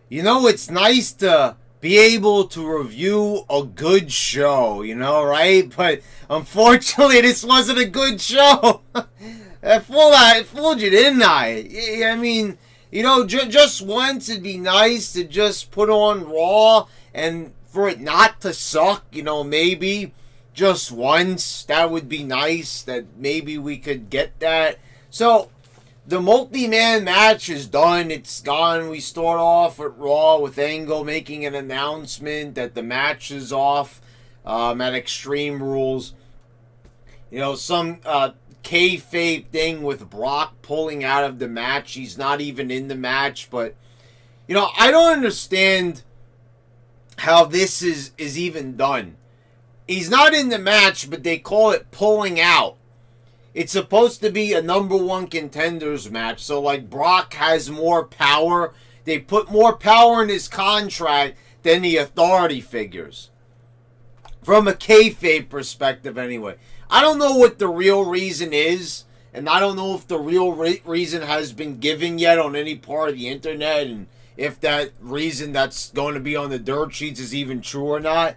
You know, it's nice to be able to review a good show, you know, right? But unfortunately, this wasn't a good show. I fooled you, didn't I? I mean, you know, just once it'd be nice to just put on Raw and for it not to suck, you know, maybe just once. That would be nice, that maybe we could get that. So, the multi-man match is done. It's gone. We start off at Raw with Angle making an announcement that the match is off at Extreme Rules. You know, some kayfabe thing with Brock pulling out of the match. He's not even in the match. But, you know, I don't understand how this is even done. He's not in the match, but they call it pulling out. It's supposed to be a #1 contenders match. So, like, Brock has more power. They put more power in his contract than the authority figures. From a kayfabe perspective, anyway. I don't know what the real reason is. And I don't know if the real reason has been given yet on any part of the internet. And if that reason that's going to be on the dirt sheets is even true or not.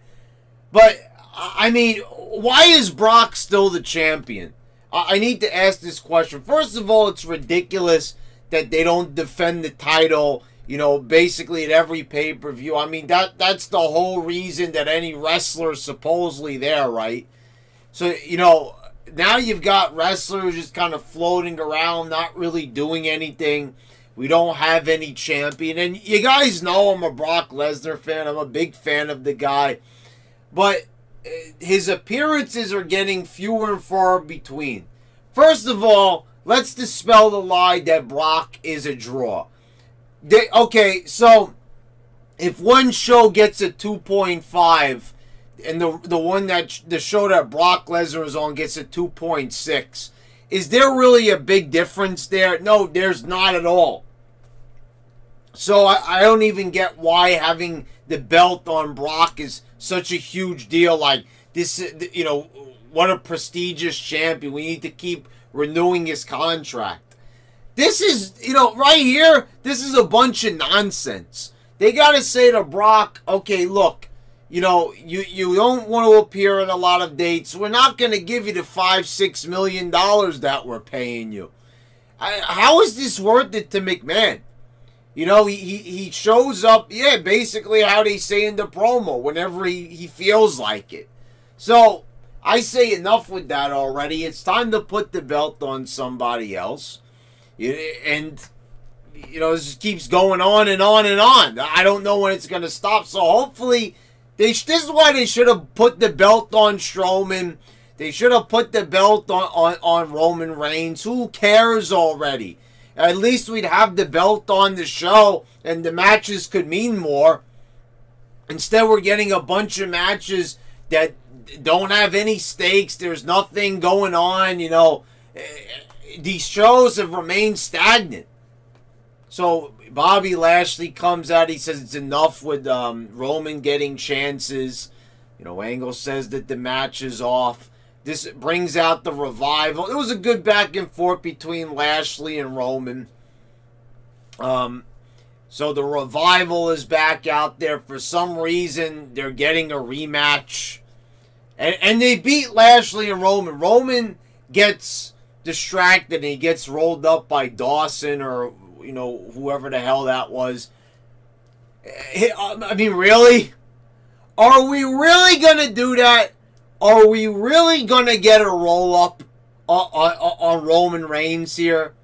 But, I mean, why is Brock still the champion? I need to ask this question. First of all, it's ridiculous that they don't defend the title, you know, basically at every pay-per-view. I mean, that's the whole reason that any wrestler is supposedly there, right? So, you know, now you've got wrestlers just kind of floating around, not really doing anything. We don't have any champion. And you guys know I'm a Brock Lesnar fan. I'm a big fan of the guy. But his appearances are getting fewer and far between. First of all, let's dispel the lie that Brock is a draw. Okay, so if one show gets a 2.5 and the one that the show that Brock Lesnar is on gets a 2.6, is there really a big difference there? No, there's not at all. So I don't even get why having the belt on Brock is such a huge deal. Like, this, you know, what a prestigious champion. We need to keep renewing his contract. This is, you know, right here, this is a bunch of nonsense. They got to say to Brock, okay, look, you know, you don't want to appear in a lot of dates. We're not going to give you the $5-6 million that we're paying you. How is this worth it to McMahon? You know, he shows up, yeah, basically how they say in the promo, whenever he feels like it. So, I say enough with that already. It's time to put the belt on somebody else. And, you know, this just keeps going on and on and on. I don't know when it's going to stop. So, hopefully, this is why they should have put the belt on Strowman. They should have put the belt on Roman Reigns. Who cares already? At least we'd have the belt on the show and the matches could mean more. Instead, we're getting a bunch of matches that don't have any stakes. There's nothing going on, you know. These shows have remained stagnant. So, Bobby Lashley comes out. He says it's enough with Roman getting chances. You know, Angle says that the match is off. This brings out the Revival. It was a good back and forth between Lashley and Roman. So the Revival is back out there. For some reason, they're getting a rematch. And they beat Lashley and Roman. Roman gets distracted and he gets rolled up by Dawson or, you know, whoever the hell that was. I mean, really? Are we really going to do that? Are we really going to get a roll-up on Roman Reigns here?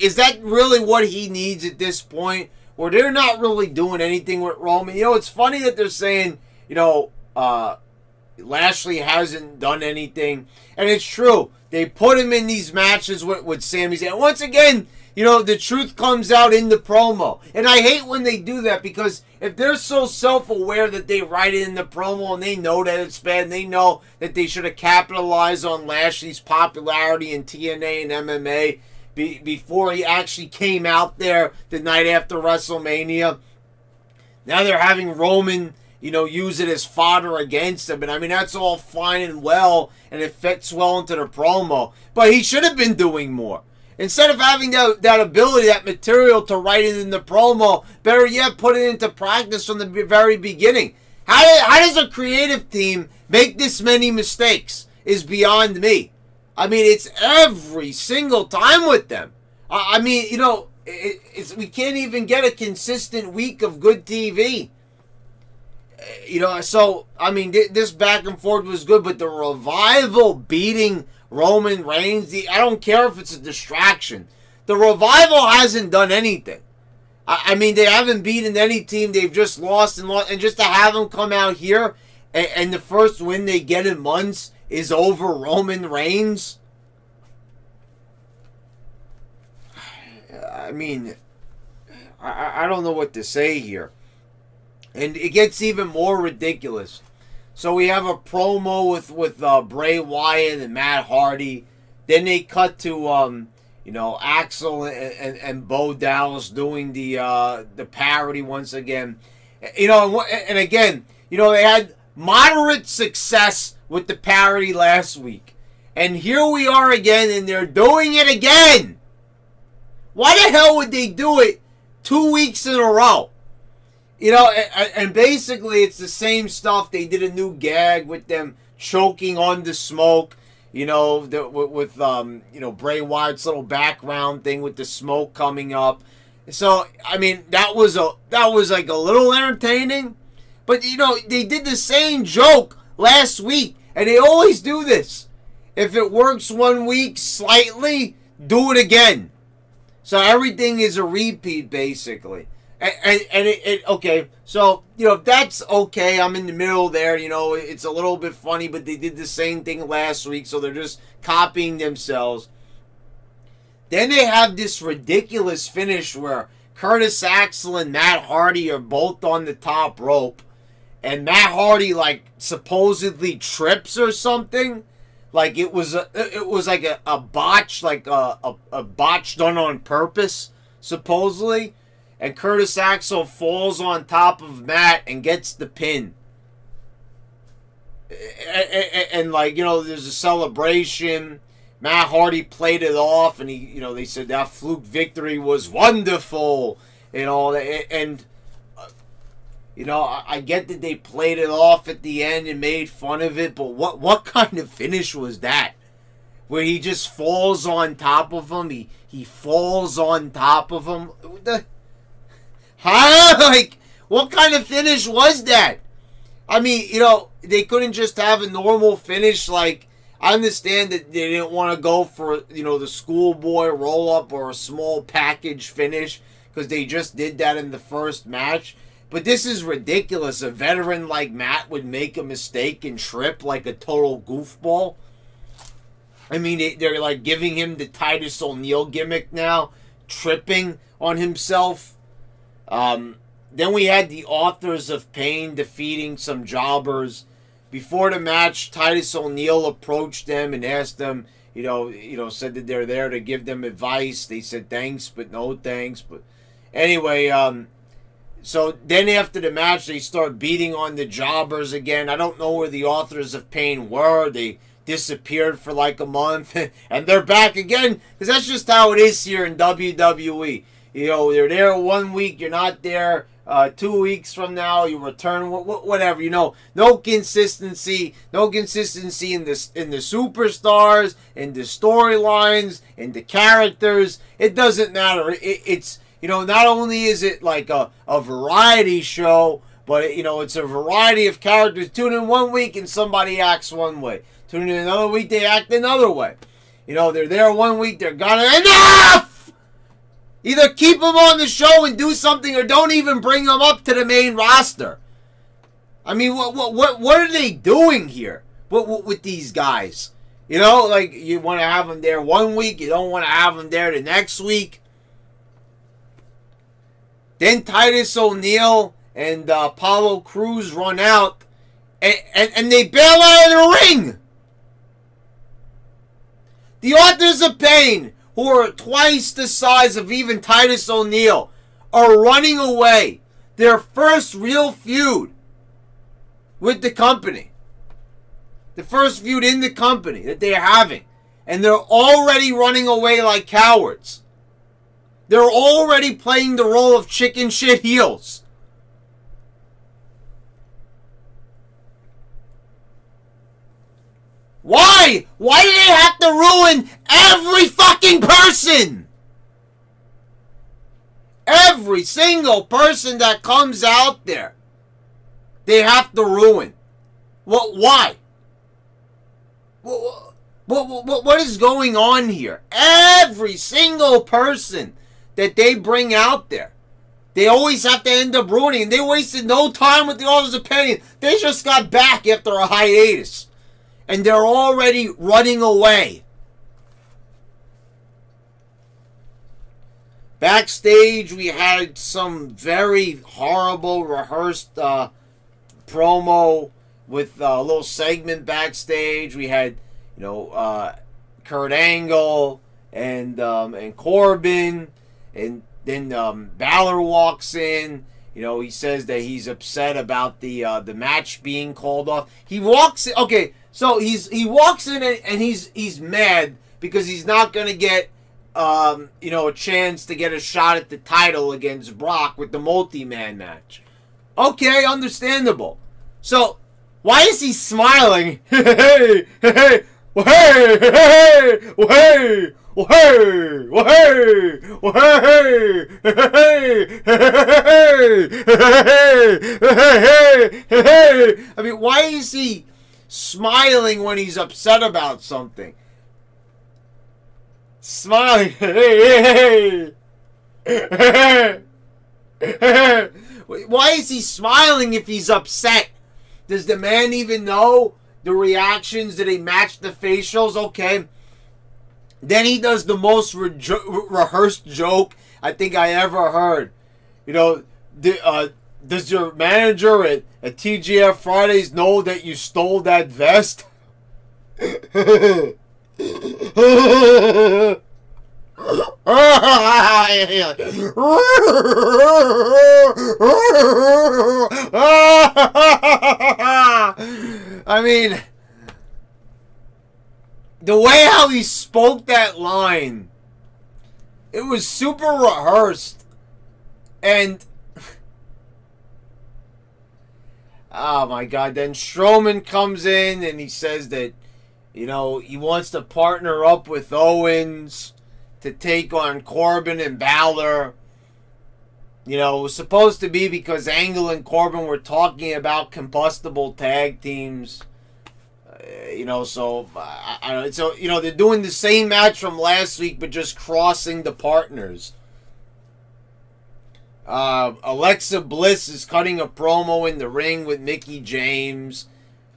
Is that really what he needs at this point? Where they're not really doing anything with Roman? You know, it's funny that they're saying, you know, Lashley hasn't done anything. And it's true. They put him in these matches with Sami Zayn. Once again, you know, the truth comes out in the promo. And I hate when they do that because if they're so self-aware that they write it in the promo and they know that it's bad and they know that they should have capitalized on Lashley's popularity in TNA and MMA before he actually came out there the night after WrestleMania. Now they're having Roman, you know, use it as fodder against him. And I mean, that's all fine and well and it fits well into the promo. But he should have been doing more. Instead of having that ability, that material to write it in the promo, better yet, put it into practice from the very beginning. How does a creative team make this many mistakes is beyond me. I mean, it's every single time with them. I mean, you know, we can't even get a consistent week of good TV. You know, so, I mean, this back and forth was good, but the Revival beating Roman Reigns, I don't care if it's a distraction. The Revival hasn't done anything. I mean, they haven't beaten any team. They've just lost and lost. And just to have them come out here and the first win they get in months is over Roman Reigns. I mean, I don't know what to say here. And it gets even more ridiculous. So we have a promo with Bray Wyatt and Matt Hardy. Then they cut to you know, Axel and Bo Dallas doing the parody once again. You know, and again, you know, they had moderate success with the parody last week. And here we are again, and they're doing it again. Why the hell would they do it 2 weeks in a row? You know, and basically it's the same stuff. They did a new gag with them choking on the smoke. You know, with you know, Bray Wyatt's little background thing with the smoke coming up. So I mean, that was like a little entertaining. But you know, they did the same joke last week, and they always do this. If it works 1 week slightly, do it again. So everything is a repeat, basically. And okay, so, you know, that's okay. I'm in the middle there, you know, it's a little bit funny, but they did the same thing last week, so they're just copying themselves. Then they have this ridiculous finish where Curtis Axel and Matt Hardy are both on the top rope, and Matt Hardy, like, supposedly trips or something. Like, it was like a botch, like a botch done on purpose, supposedly. And Curtis Axel falls on top of Matt and gets the pin. And like, you know, there's a celebration. Matt Hardy played it off, and he, you know, they said that fluke victory was wonderful and all that. And you know, I get that they played it off at the end and made fun of it, but what kind of finish was that? Where he just falls on top of him. He falls on top of him. Like, what kind of finish was that? I mean, you know, they couldn't just have a normal finish. Like, I understand that they didn't want to go for, you know, the schoolboy roll-up or a small package finish, because they just did that in the first match. But this is ridiculous. A veteran like Matt would make a mistake and trip like a total goofball. I mean, they're like giving him the Titus O'Neil gimmick now, tripping on himself. Then we had the Authors of Pain defeating some jobbers. Before the match, Titus O'Neil approached them and asked them, you know, said that they're there to give them advice. They said thanks, but no thanks. But anyway, so then after the match, they start beating on the jobbers again. I don't know where the Authors of Pain were. They disappeared for like a month, and they're back again, because that's just how it is here in WWE. You know, you're there 1 week, you're not there 2 weeks from now, you return, whatever. You know, no consistency in the superstars, in the storylines, in the characters. It doesn't matter. It's, you know, not only is it like a variety show, but you know, it's a variety of characters. Tune in 1 week and somebody acts one way. Tune in another week, they act another way. You know, they're there 1 week, they're gone. Enough! Either keep them on the show and do something, or don't even bring them up to the main roster. I mean, what are they doing here with these guys? You know, like, you want to have them there 1 week, you don't want to have them there the next week. Then Titus O'Neil and Apollo Crews run out, and they bail out of the ring. The Authors of Pain, who are twice the size of even Titus O'Neil, are running away. Their first real feud with the company. The first feud in the company that they're having. And they're already running away like cowards. They're already playing the role of chicken shit heels. Why? Why do they have to ruin every fucking person? Every single person that comes out there, they have to ruin. Why? What is going on here? Every single person that they bring out there, they always have to end up ruining. They wasted no time with the Authors of Pain. They just got back after a hiatus. And they're already running away. Backstage, we had some very horrible rehearsed promo with a little segment backstage. We had, you know, Kurt Angle and Corbin, and then Balor walks in. You know, he says that he's upset about the match being called off. He walks in, okay, so he walks in and he's mad because he's not gonna get you know, a chance to get a shot at the title against Brock with the multi-man match. Okay, understandable. So why is he smiling? Hey, hey, hey, hey, hey. Hey, hey, hey, hey. I mean, why is he smiling when he's upset about something? Smiling. Hey, hey, hey. Why is he smiling if he's upset? Does the man even know the reactions? Did he match the facials? Okay. Then he does the most rehearsed joke I think I ever heard. You know, does your manager at TGF Fridays know that you stole that vest? I mean, the way how he spoke that line, it was super rehearsed. And oh my God, then Strowman comes in and he says that, you know, he wants to partner up with Owens to take on Corbin and Balor. You know, it was supposed to be because Angle and Corbin were talking about combustible tag teams. You know, so I don't know. So, you know, they're doing the same match from last week, but just crossing the partners. Alexa Bliss is cutting a promo in the ring with Mickie James.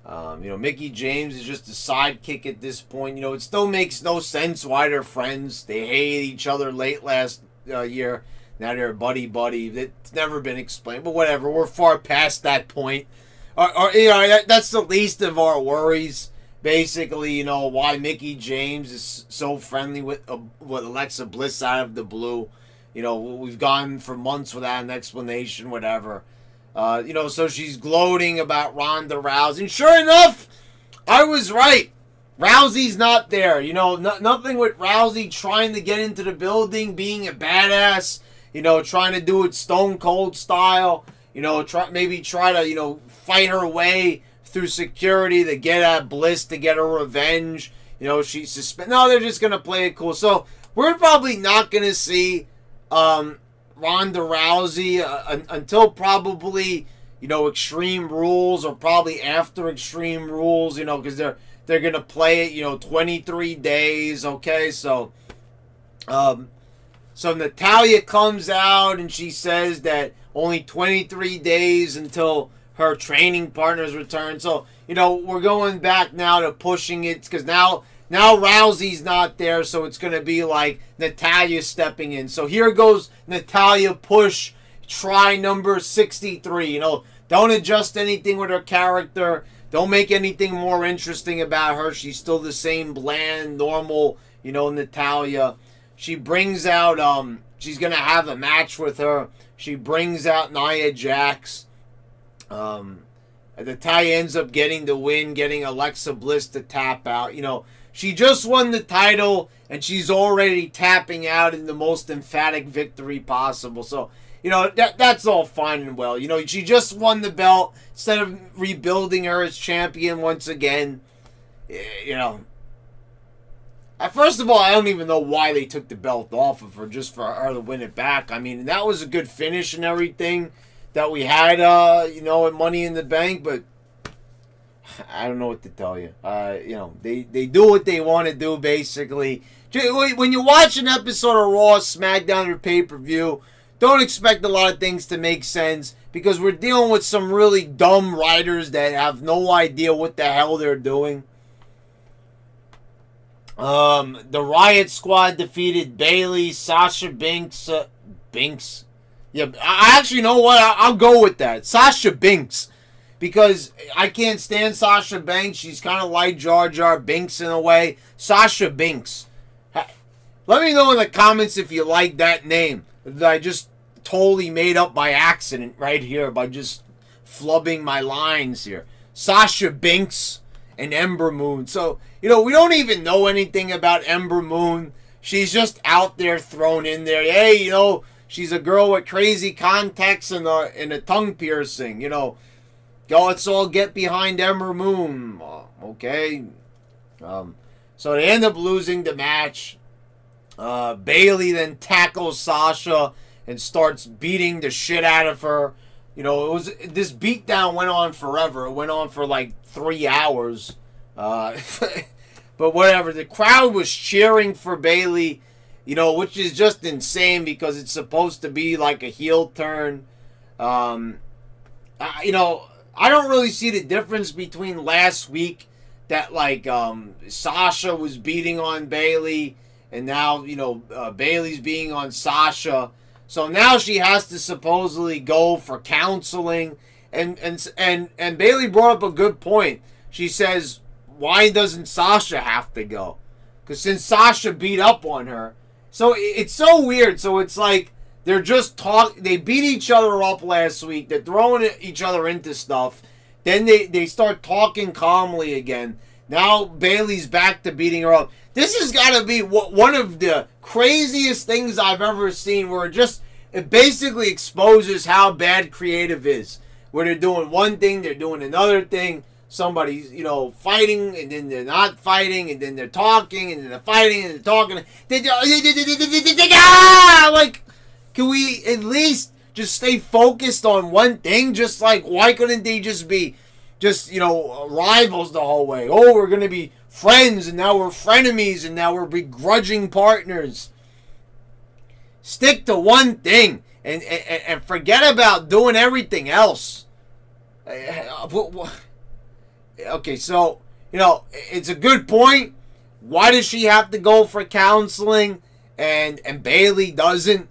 You know, Mickie James is just a sidekick at this point. You know, it still makes no sense why they're friends. They hated each other late last year. Now they're buddy-buddy. It's never been explained, but whatever. We're far past that point. You know, that's the least of our worries. Basically, you know, why Mickie James is so friendly with Alexa Bliss out of the blue. You know, we've gone for months without an explanation, whatever. You know, so she's gloating about Ronda Rousey. And sure enough, I was right. Rousey's not there. You know, nothing with Rousey trying to get into the building, being a badass. You know, trying to do it Stone Cold style. You know, maybe try to, you know, fight her way through security to get at Bliss, to get her revenge. You know, she's suspended. No, they're just going to play it cool. So, we're probably not going to see Ronda Rousey until probably, you know, Extreme Rules, or probably after Extreme Rules, you know, because they're going to play it, you know, 23 days, okay? So, so Natalya comes out and she says that only 23 days until her training partners return. So, you know, we're going back now to pushing it, because now Rousey's not there, so it's going to be like Natalya stepping in. So here goes Natalya push, try number 63. You know, don't adjust anything with her character. Don't make anything more interesting about her. She's still the same bland, normal, you know, Natalya. She brings out, she's going to have a match with her. She brings out Nia Jax. Natalya ends up getting the win, getting Alexa Bliss to tap out. You know, She just won the title, and she's already tapping out in the most emphatic victory possible. So, you know, that's all fine and well. You know, she just won the belt. Instead of rebuilding her as champion once again, you know. First of all, I don't even know why they took the belt off of her just for her to win it back. I mean, that was a good finish and everything that we had, you know, at Money in the Bank, but I don't know what to tell you. You know, they do what they want to do, basically. When you watch an episode of Raw, SmackDown, or pay-per-view, don't expect a lot of things to make sense, because we're dealing with some really dumb writers that have no idea what the hell they're doing. The Riot Squad defeated Bayley, Sasha Banks. Yeah, I actually know what? I'll go with that. Sasha Banks. Because I can't stand Sasha Banks. She's kind of like Jar Jar Binks in a way. Sasha Banks. Let me know in the comments if you like that name that I just totally made up by accident right here by just flubbing my lines here. Sasha Banks and Ember Moon. So, you know, we don't even know anything about Ember Moon. She's just out there thrown in there. Hey, you know, she's a girl with crazy contacts and a tongue piercing. You know, let's all get behind Ember Moon. Okay. So they end up losing the match. Bayley then tackles Sasha and starts beating the shit out of her. You know, this beatdown went on forever. It went on for like 3 hours. But whatever. The crowd was cheering for Bayley, you know, which is just insane because it's supposed to be like a heel turn. You know, I don't really see the difference between last week that, like, Sasha was beating on Bayley, and now, you know, Bayley's being on Sasha. So now she has to supposedly go for counseling. And Bayley brought up a good point. She says, why doesn't Sasha have to go? Because since Sasha beat up on her. So it's so weird. So it's like they're just they beat each other up last week. They're throwing each other into stuff. Then they start talking calmly again. Now Bayley's back to beating her up. This has got to be one of the craziest things I've ever seen, where it basically exposes how bad creative is. Where they're doing one thing, they're doing another thing. Somebody's, you know, fighting, and then they're not fighting, and then they're talking, and then they're fighting, and they're talking. Like, can we at least just stay focused on one thing? Just like, why couldn't they just be, you know, rivals the whole way? Oh, we're going to be friends, and now we're frenemies, and now we're begrudging partners. Stick to one thing, and forget about doing everything else. Okay, so, you know, it's a good point. Why does she have to go for counseling and Bayley doesn't?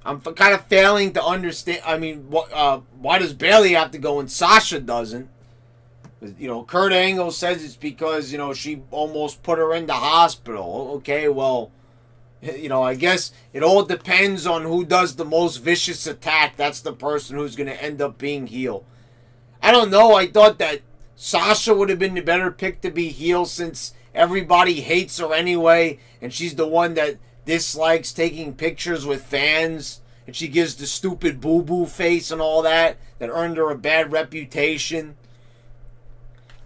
I'm kind of failing to understand. I mean, why does Bayley have to go and Sasha doesn't? You know, Kurt Angle says it's because, you know, she almost put her in the hospital. Okay, well, you know, I guess it all depends on who does the most vicious attack. That's the person who's going to end up being heel. I don't know. I thought that Sasha would have been the better pick to be heel, since everybody hates her anyway, and she's the one that dislikes taking pictures with fans, and she gives the stupid boo-boo face and all that earned her a bad reputation.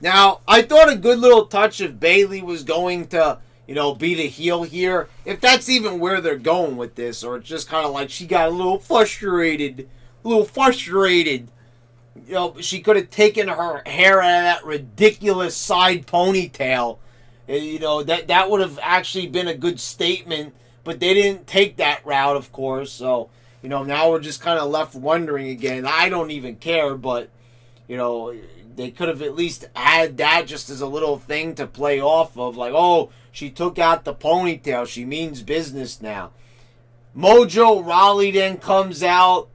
Now, I thought a good little touch if Bayley was going to, you know, be the heel here, if that's even where they're going with this, or it's just kind of like she got a little frustrated. You know, she could have taken her hair out of that ridiculous side ponytail. You know, that would have actually been a good statement. But they didn't take that route, of course. So, you know, now we're just kind of left wondering again. I don't even care, but, you know, they could have at least had that just as a little thing to play off of. Like, oh, she took out the ponytail. She means business now. Mojo Rawley then comes out.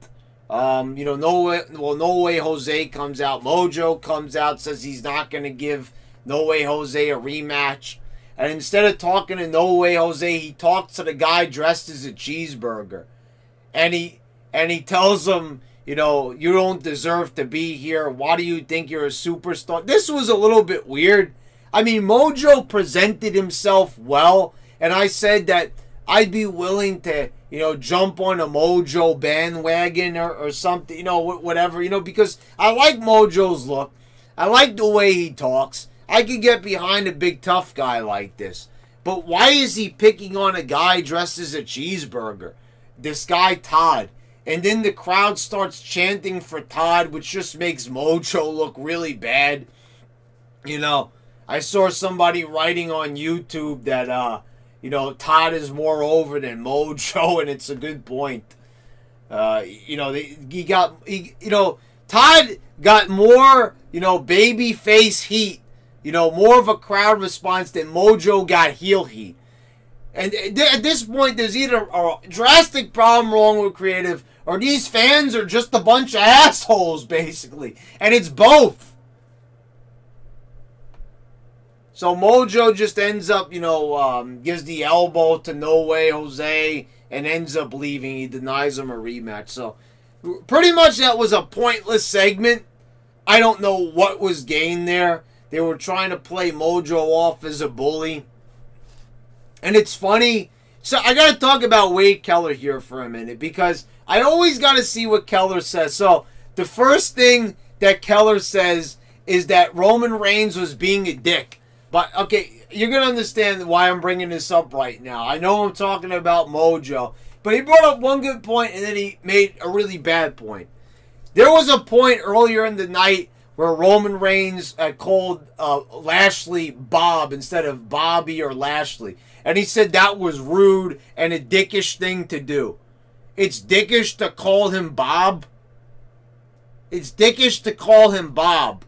You know, No Way Jose comes out. Mojo comes out, says he's not going to give No Way Jose a rematch. And instead of talking to No Way Jose, he talks to the guy dressed as a cheeseburger. And he tells him, you know, you don't deserve to be here. Why do you think you're a superstar? This was a little bit weird. I mean, Mojo presented himself well, and I said that I'd be willing to, jump on a Mojo bandwagon or something, whatever, because I like Mojo's look. I like the way he talks. I could get behind a big tough guy like this. But why is he picking on a guy dressed as a cheeseburger? This guy, Todd. And then the crowd starts chanting for Todd, which just makes Mojo look really bad. I saw somebody writing on YouTube that, Todd is more over than Mojo, and it's a good point. Todd got more, baby face heat, more of a crowd response than Mojo got heel heat. And at this point, there's either a drastic problem wrong with creative, or these fans are just a bunch of assholes, basically. And it's both. So Mojo just ends up, gives the elbow to No Way Jose and ends up leaving. He denies him a rematch. So pretty much that was a pointless segment. I don't know what was gained there. They were trying to play Mojo off as a bully. And it's funny. So I got to talk about Wade Keller here for a minute, because I always got to see what Keller says. So the first thing that Keller says is that Roman Reigns was being a dick. But, okay, you're going to understand why I'm bringing this up right now. I know I'm talking about Mojo, but he brought up one good point and then he made a really bad point. There was a point earlier in the night where Roman Reigns called Lashley Bob instead of Bobby or Lashley. And he said that was rude and a dickish thing to do. It's dickish to call him Bob. It's dickish to call him Bob.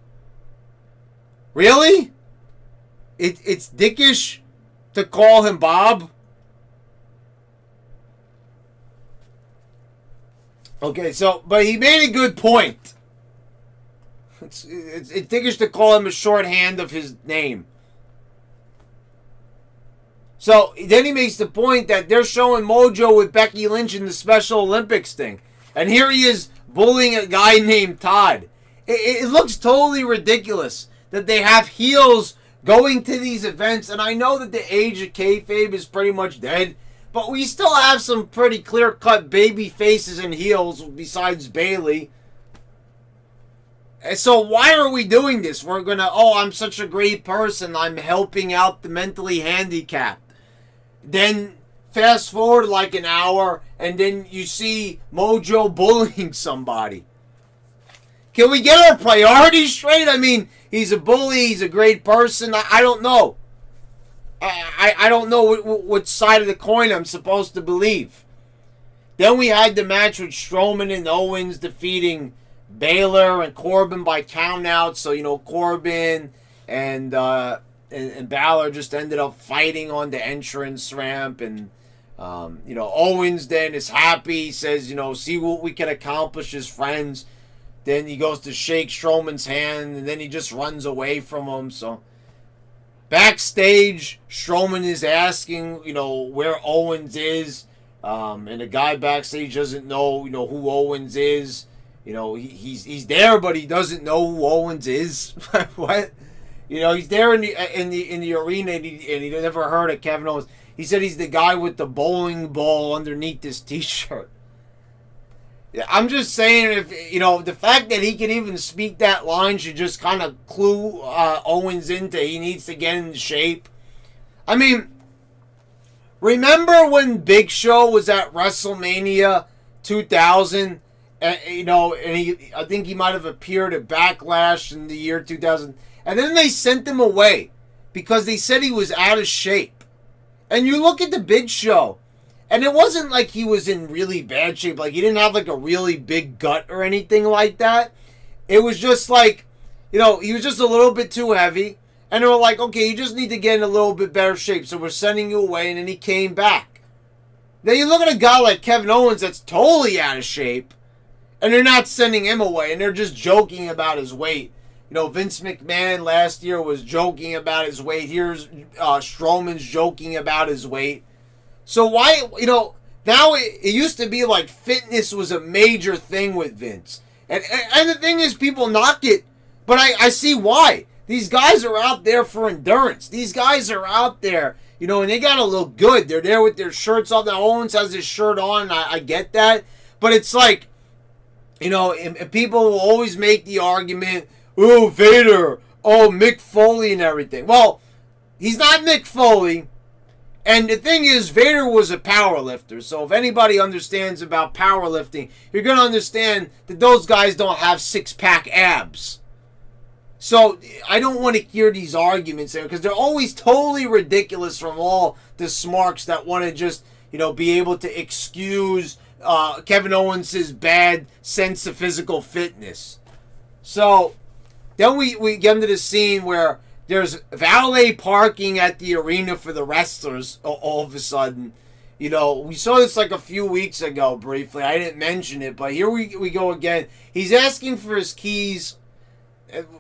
Really? It's dickish to call him Bob? Okay, so, but he made a good point. It's dickish to call him a shorthand of his name. So, then he makes the point that they're showing Mojo with Becky Lynch in the Special Olympics thing. And here he is bullying a guy named Todd. It looks totally ridiculous that they have heels going to these events. And I know that the age of kayfabe is pretty much dead, but we still have some pretty clear-cut baby faces and heels besides Bayley. And so why are we doing this? We're going to, I'm such a great person. I'm helping out the mentally handicapped. Then fast forward like an hour, and then you see Mojo bullying somebody. Can we get our priorities straight? I mean, he's a bully. He's a great person. I don't know. I don't know what side of the coin I'm supposed to believe. Then we had the match with Strowman and Owens defeating Baylor and Corbin by countout. So, Corbin and Balor just ended up fighting on the entrance ramp. And, Owens then is happy. He says, see what we can accomplish as friends. Then he goes to shake Strowman's hand, and then he just runs away from him. So, backstage, Strowman is asking, where Owens is. And the guy backstage doesn't know, who Owens is. He's there, but he doesn't know who Owens is. What? He's there in the arena, and he never heard of Kevin Owens. He said he's the guy with the bowling ball underneath his T-shirt. I'm just saying, if the fact that he can even speak that line should just kind of clue Owens into he needs to get into shape. I mean, remember when Big Show was at WrestleMania 2000? And I think he might have appeared at Backlash in the year 2000. And then they sent him away because they said he was out of shape. And you look at the Big Show, and it wasn't like he was in really bad shape. Like, he didn't have, like, a really big gut or anything like that. It was just like, he was just a little bit too heavy. And they were like, okay, you just need to get in a little bit better shape. So we're sending you away, and then he came back. Now, you look at a guy like Kevin Owens that's totally out of shape, and they're not sending him away, and they're just joking about his weight. Vince McMahon last year was joking about his weight. Here's Strowman's joking about his weight. So why, now it used to be like fitness was a major thing with Vince. And the thing is, people knock it, but I see why. These guys are out there for endurance. These guys are out there, you know, and they got to look good. They're there with their shirts off. Now, Owens has his shirt on. I get that. But it's like, you know, and people will always make the argument, oh, Vader, oh, Mick Foley and everything. Well, he's not Mick Foley. And the thing is, Vader was a powerlifter. So if anybody understands about powerlifting, you're going to understand that those guys don't have six-pack abs. So I don't want to hear these arguments there because they're always totally ridiculous from all the smarks that want to just, you know, be able to excuse Kevin Owens' bad sense of physical fitness. So then we get into the scene where there's valet parking at the arena for the wrestlers all of a sudden. You know, we saw this like a few weeks ago briefly. I didn't mention it, but here we go again. He's asking for his keys.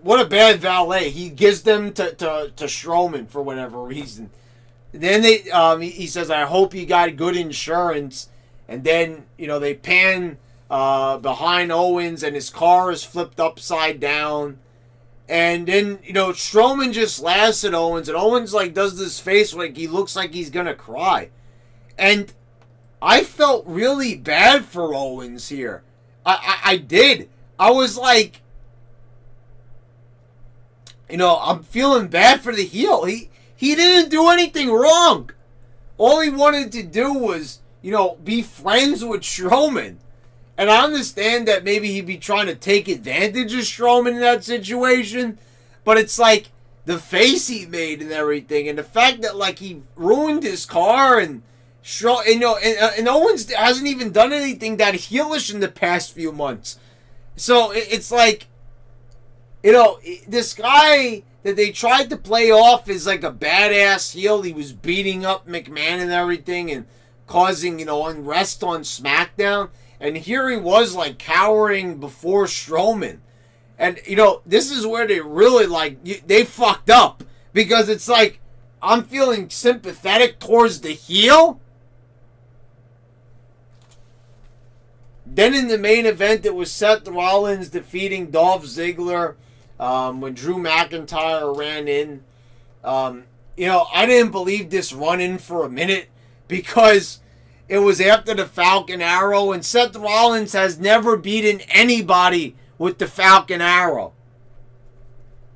What a bad valet. He gives them to Strowman for whatever reason. Then he says, I hope you got good insurance. And then, you know, they pan behind Owens and his car is flipped upside down. And then, you know, Strowman just laughs at Owens. And Owens, like, does this face like he looks like he's going to cry. And I felt really bad for Owens here. I did. I was like, you know, I'm feeling bad for the heel. He didn't do anything wrong. All he wanted to do was, you know, be friends with Strowman. And I understand that maybe he'd be trying to take advantage of Strowman in that situation. But it's like the face he made and everything. And the fact that, like, he ruined his car and and Owens hasn't even done anything that heelish in the past few months. So it's like, you know, this guy that they tried to play off as like a badass heel. He was beating up McMahon and everything and causing, you know, unrest on SmackDown. And here he was, like, cowering before Strowman. And, you know, this is where they really, like, they fucked up. Because it's like, I'm feeling sympathetic towards the heel. Then in the main event, it was Seth Rollins defeating Dolph Ziggler when Drew McIntyre ran in. You know, I didn't believe this run-in for a minute because it was after the Falcon Arrow, and Seth Rollins has never beaten anybody with the Falcon Arrow.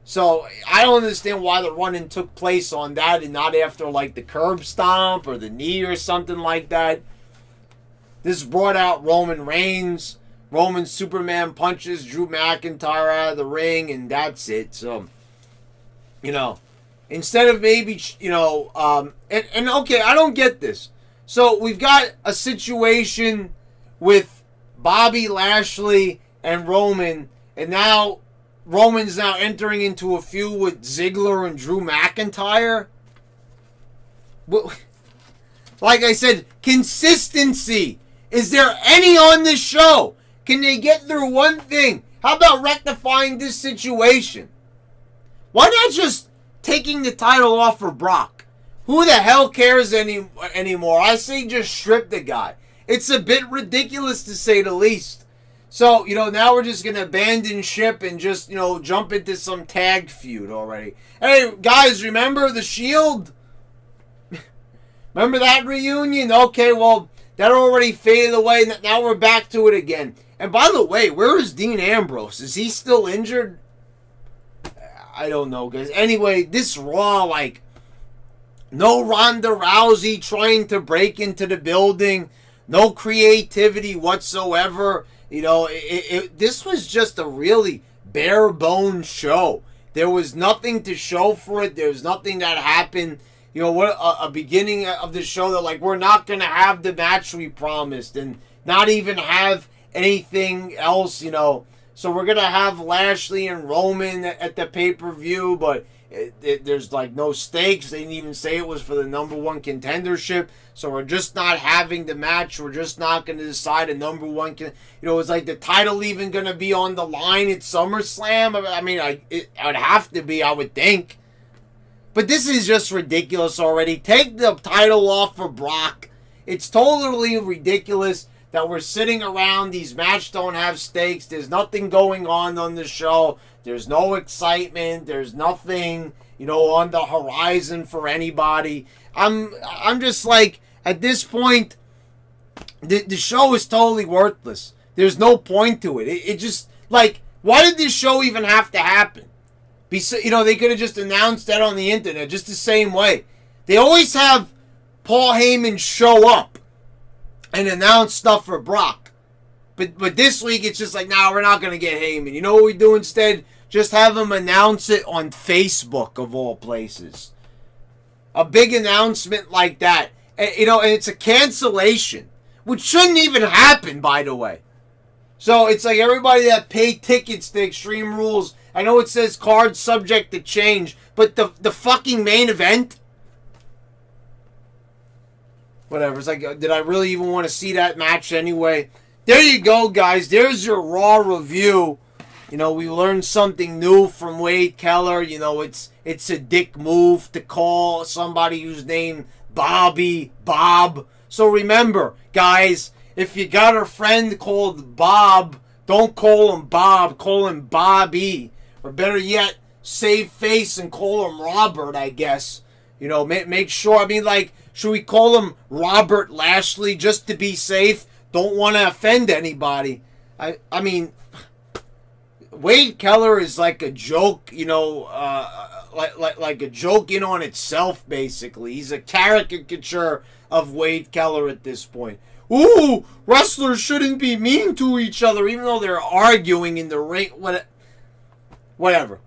So I don't understand why the run-in took place on that and not after, like, the curb stomp or the knee or something like that. This brought out Roman Reigns. Roman Superman punches Drew McIntyre out of the ring, and that's it. So, you know, instead of maybe, you know, and okay, I don't get this. So we've got a situation with Bobby Lashley and Roman, and now Roman's now entering into a feud with Ziggler and Drew McIntyre. Like I said, consistency. Is there any on this show? Can they get through one thing? How about rectifying this situation? Why not just taking the title off for Brock? Who the hell cares anymore? I say just strip the guy. It's a bit ridiculous to say the least. So, you know, now we're just going to abandon ship and just, you know, jump into some tag feud already. Hey, guys, remember the Shield? Remember that reunion? Okay, well, that already faded away. Now we're back to it again. And by the way, where is Dean Ambrose? Is he still injured? I don't know, guys. Anyway, this Raw, like, no Ronda Rousey trying to break into the building. No creativity whatsoever. You know, this was just a really bare bones show. There was nothing to show for it. There was nothing that happened. You know, what a beginning of the show that, like, we're not going to have the match we promised and not even have anything else, you know. So we're going to have Lashley and Roman at the pay-per-view, but there's, like, no stakes. They didn't even say it was for the #1 contendership. So we're just not having the match. We're just not going to decide a #1. You know, it's like the title even going to be on the line at SummerSlam. I mean, it would have to be, I would think. But this is just ridiculous already. Take the title off for Brock. It's totally ridiculous that we're sitting around. These matches don't have stakes. There's nothing going on the show. There's no excitement. There's nothing, you know, on the horizon for anybody. I'm just like, at this point, the show is totally worthless. There's no point to it. It just, like, why did this show even have to happen? You know, they could have just announced that on the internet, just the same way. They always have Paul Heyman show up and announce stuff for Brock. But this week, it's just like, nah, we're not going to get Heyman. You know what we do instead? Just have him announce it on Facebook, of all places. A big announcement like that. And, you know, and it's a cancellation, which shouldn't even happen, by the way. So it's like everybody that paid tickets to Extreme Rules, I know it says card subject to change, but the fucking main event? Whatever. It's like, did I really even want to see that match anyway? There you go, guys. There's your Raw review. You know, we learned something new from Wade Keller. You know, it's a dick move to call somebody who's named Bobby Bob. So remember, guys, if you got a friend called Bob, don't call him Bob. Call him Bobby. Or better yet, save face and call him Robert, I guess. You know, make sure. I mean, like, should we call him Robert Lashley just to be safe? Don't want to offend anybody. I mean, Wade Keller is like a joke, you know, like a joke in on itself, basically. He's a caricature of Wade Keller at this point. Ooh, wrestlers shouldn't be mean to each other, even though they're arguing in the ring. Whatever.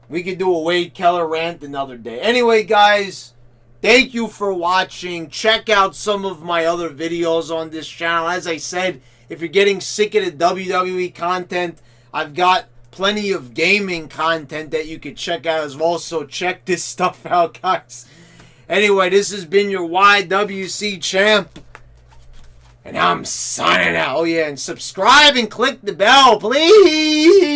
We could do a Wade Keller rant another day. Anyway, guys, thank you for watching. Check out some of my other videos on this channel. As I said, if you're getting sick of the WWE content, I've got plenty of gaming content that you could check out as well. So check this stuff out, guys. Anyway, this has been your YWC champ. And I'm signing out. Oh, yeah, and subscribe and click the bell, please.